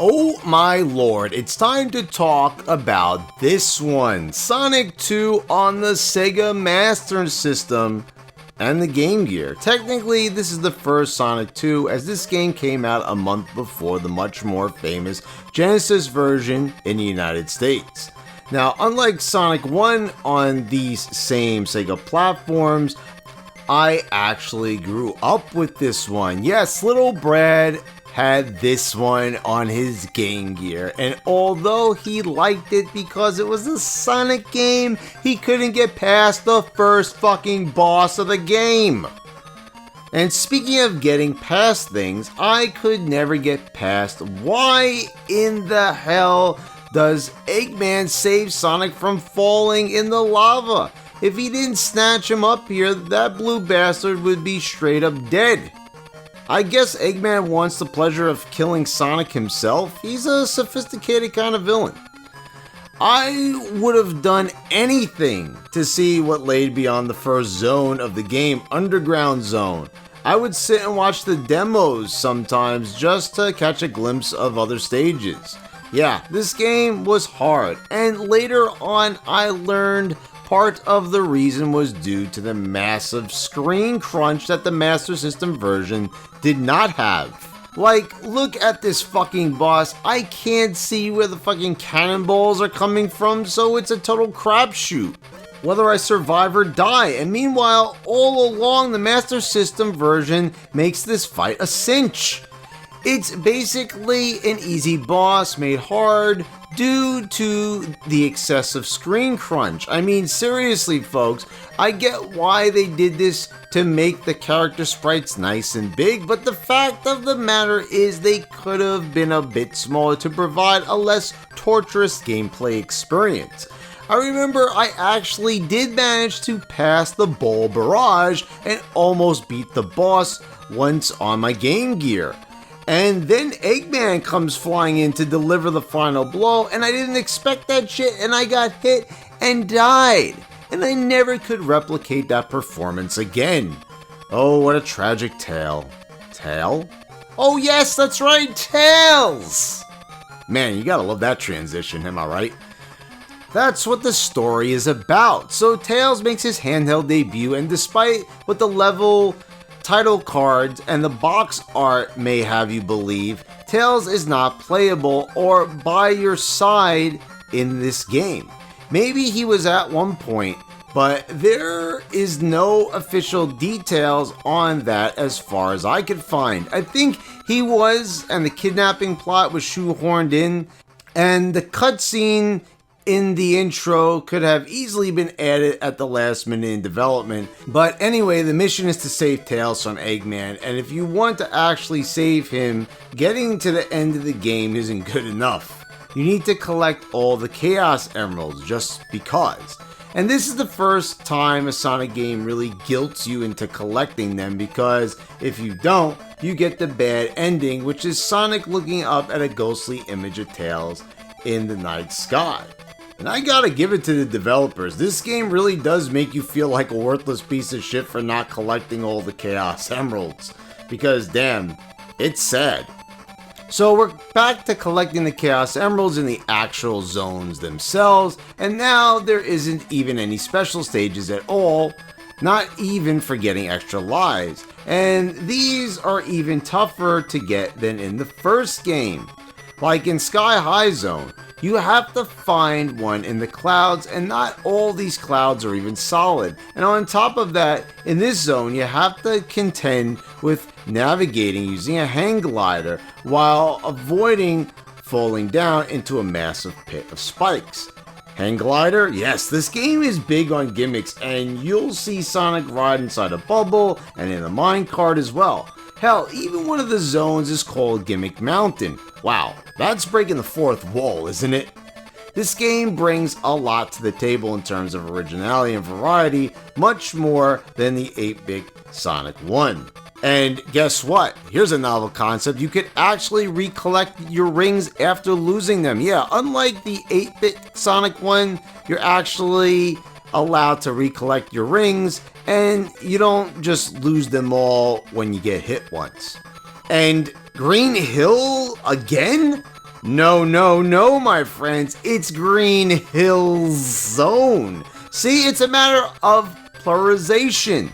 Oh my lord, it's time to talk about this one, Sonic 2 on the Sega Master System and the Game Gear. Technically, this is the first Sonic 2 as this game came out a month before the much more famous Genesis version in the United States. Now, unlike Sonic 1 on these same Sega platforms, I actually grew up with this one. Yes, little Brad had this one on his Game Gear, and although he liked it because it was a Sonic game, he couldn't get past the first fucking boss of the game. And speaking of getting past things, I could never get past why in the hell does Eggman save Sonic from falling in the lava? If he didn't snatch him up here, that blue bastard would be straight up dead. I guess Eggman wants the pleasure of killing Sonic himself. He's a sophisticated kind of villain. I would have done anything to see what laid beyond the first zone of the game, Underground Zone. I would sit and watch the demos sometimes just to catch a glimpse of other stages. Yeah, this game was hard, and later on I learned part of the reason was due to the massive screen crunch that the Master System version did not have. Like, look at this fucking boss. I can't see where the fucking cannonballs are coming from, so it's a total crapshoot whether I survive or die. And meanwhile, all along, the Master System version makes this fight a cinch. It's basically an easy boss made hard due to the excessive screen crunch. I mean, seriously, folks, I get why they did this to make the character sprites nice and big, but the fact of the matter is they could have been a bit smaller to provide a less torturous gameplay experience. I remember I actually did manage to pass the Bowl Barrage and almost beat the boss once on my Game Gear. And then Eggman comes flying in to deliver the final blow, and I didn't expect that shit, and I got hit and died. And I never could replicate that performance again. Oh, what a tragic tale. Tale? Oh yes, that's right, Tails! Man, you gotta love that transition, am I right? That's what the story is about. So Tails makes his handheld debut, and despite what the level title cards and the box art may have you believe, Tails is not playable or by your side in this game. Maybe he was at one point, but there is no official details on that as far as I could find. I think he was, and the kidnapping plot was shoehorned in, and the cutscene in the intro could have easily been added at the last minute in development. But anyway, the mission is to save Tails from Eggman, and if you want to actually save him, getting to the end of the game isn't good enough. You need to collect all the Chaos Emeralds just because. And this is the first time a Sonic game really guilts you into collecting them, because if you don't, you get the bad ending, which is Sonic looking up at a ghostly image of Tails in the night sky. And I gotta give it to the developers, this game really does make you feel like a worthless piece of shit for not collecting all the Chaos Emeralds. Because damn, it's sad. So we're back to collecting the Chaos Emeralds in the actual zones themselves, and now there isn't even any special stages at all, not even for getting extra lives. And these are even tougher to get than in the first game. Like in Sky High Zone, you have to find one in the clouds, and not all these clouds are even solid. And on top of that, in this zone, you have to contend with navigating using a hang glider while avoiding falling down into a massive pit of spikes. Hang glider? Yes, this game is big on gimmicks, and you'll see Sonic ride inside a bubble and in a minecart as well. Hell, even one of the zones is called Gimmick Mountain. Wow, that's breaking the fourth wall, isn't it? This game brings a lot to the table in terms of originality and variety, much more than the 8-bit Sonic 1. And guess what? Here's a novel concept. You could actually recollect your rings after losing them. Yeah, unlike the 8-bit Sonic 1, you're actually allowed to recollect your rings, and you don't just lose them all when you get hit once. And Green Hill again? No, no, no, my friends, it's Green Hill Zone. See, it's a matter of pluralization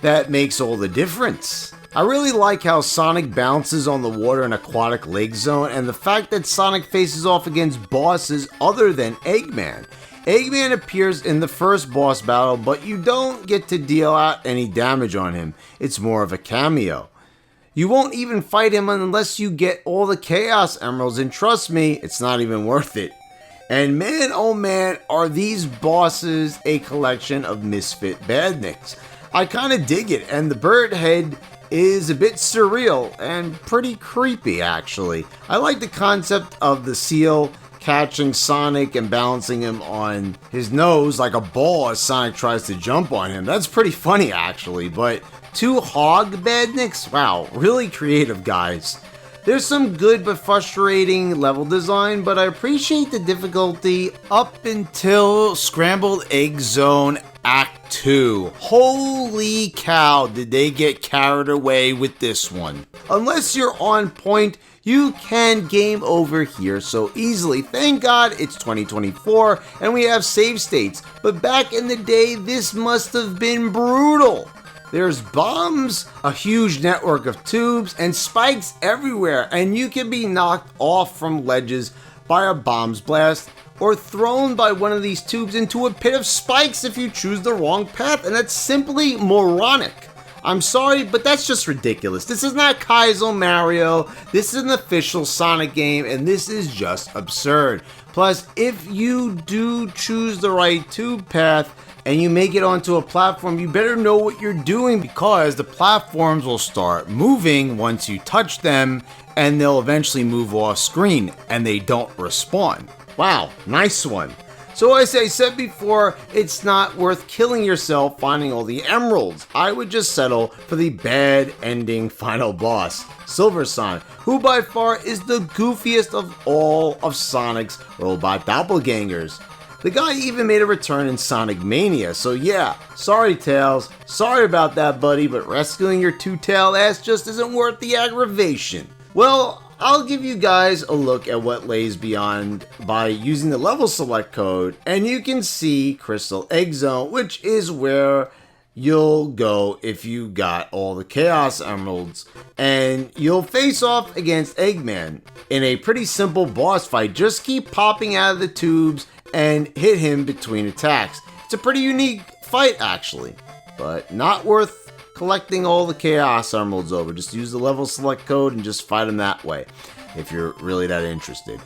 that makes all the difference. I really like how Sonic bounces on the water in Aquatic Lake Zone, and the fact that Sonic faces off against bosses other than Eggman. Eggman appears in the first boss battle, but you don't get to deal out any damage on him. It's more of a cameo. You won't even fight him unless you get all the Chaos Emeralds, and trust me, it's not even worth it. And man, oh man, are these bosses a collection of misfit badniks. I kinda dig it, and the bird head is a bit surreal and pretty creepy actually. I like the concept of the seal catching Sonic and balancing him on his nose like a ball as Sonic tries to jump on him. That's pretty funny actually, but 2 hog badniks? Wow, really creative guys. There's some good but frustrating level design, but I appreciate the difficulty up until Scrambled Egg Zone Act 2. Holy cow, did they get carried away with this one. Unless you're on point, you can game over here so easily. Thank God it's 2024 and we have save states, but back in the day, this must have been brutal. There's bombs, a huge network of tubes, and spikes everywhere, and you can be knocked off from ledges by a bomb's blast, or thrown by one of these tubes into a pit of spikes if you choose the wrong path, and that's simply moronic. I'm sorry, but that's just ridiculous. This is not Kaizo Mario, this is an official Sonic game, and this is just absurd. Plus, if you do choose the right tube path, and you make it onto a platform, you better know what you're doing because the platforms will start moving once you touch them, and they'll eventually move off screen, and they don't respawn. Wow, nice one. So as I said before, it's not worth killing yourself finding all the emeralds. I would just settle for the bad ending final boss, Silver Sonic, who by far is the goofiest of all of Sonic's robot doppelgangers. The guy even made a return in Sonic Mania, so yeah, sorry Tails, sorry about that buddy, but rescuing your two-tailed ass just isn't worth the aggravation. Well, I'll give you guys a look at what lays beyond by using the level select code, and you can see Crystal Egg Zone, which is where you'll go if you got all the Chaos Emeralds, and you'll face off against Eggman in a pretty simple boss fight. Just keep popping out of the tubes and hit him between attacks. It's a pretty unique fight actually, but not worth collecting all the Chaos Emeralds over. Just use the level select code and just fight him that way if you're really that interested.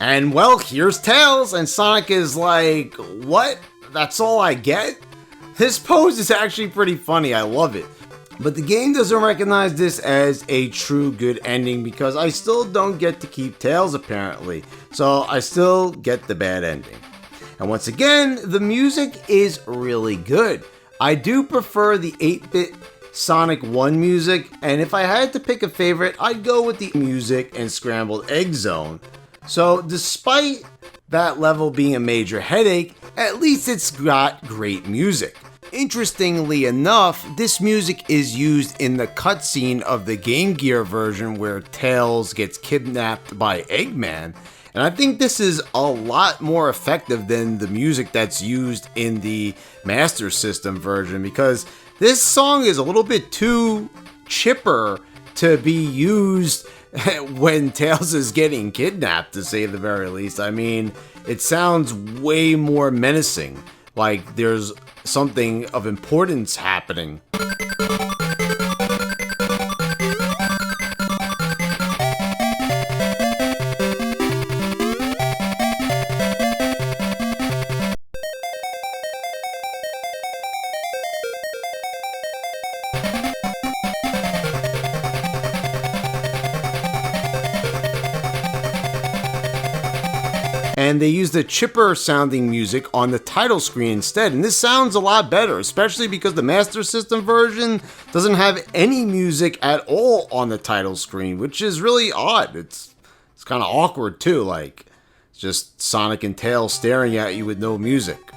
And well, here's Tails, and Sonic is like, what? That's all I get? This pose is actually pretty funny, I love it. But the game doesn't recognize this as a true good ending because I still don't get to keep Tails apparently. So I still get the bad ending. And once again, the music is really good. I do prefer the 8-bit Sonic 1 music, and if I had to pick a favorite, I'd go with the music in Scrambled Egg Zone. So despite that level being a major headache, at least it's got great music. Interestingly enough, this music is used in the cutscene of the Game Gear version where Tails gets kidnapped by Eggman, and I think this is a lot more effective than the music that's used in the Master System version because this song is a little bit too chipper to be used when Tails is getting kidnapped, to say the very least. I mean, it sounds way more menacing, like there's something of importance happening. And they use the chipper sounding music on the title screen instead, and this sounds a lot better, especially because the Master System version doesn't have any music at all on the title screen, which is really odd. It's kind of awkward too, like it's just Sonic and Tails staring at you with no music.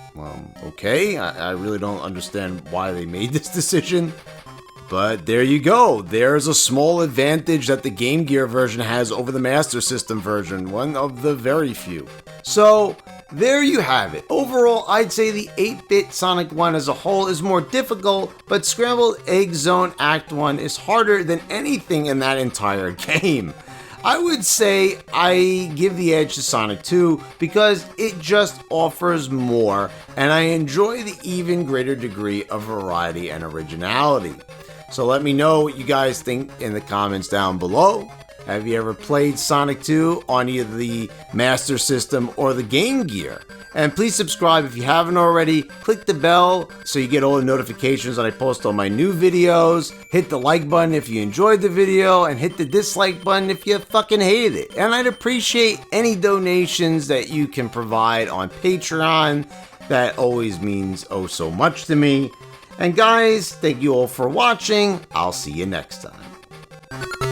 Okay, I really don't understand why they made this decision. But there you go, there's a small advantage that the Game Gear version has over the Master System version, one of the very few. So, there you have it. Overall, I'd say the 8-bit Sonic 1 as a whole is more difficult, but Scrambled Egg Zone Act 1 is harder than anything in that entire game. I would say I give the edge to Sonic 2 because it just offers more, and I enjoy the even greater degree of variety and originality. So let me know what you guys think in the comments down below. Have you ever played Sonic 2 on either the Master System or the Game Gear? And please subscribe if you haven't already. Click the bell so you get all the notifications when I post all my new videos. Hit the like button if you enjoyed the video, and hit the dislike button if you fucking hated it. And I'd appreciate any donations that you can provide on Patreon. That always means oh so much to me. And guys, thank you all for watching. I'll see you next time.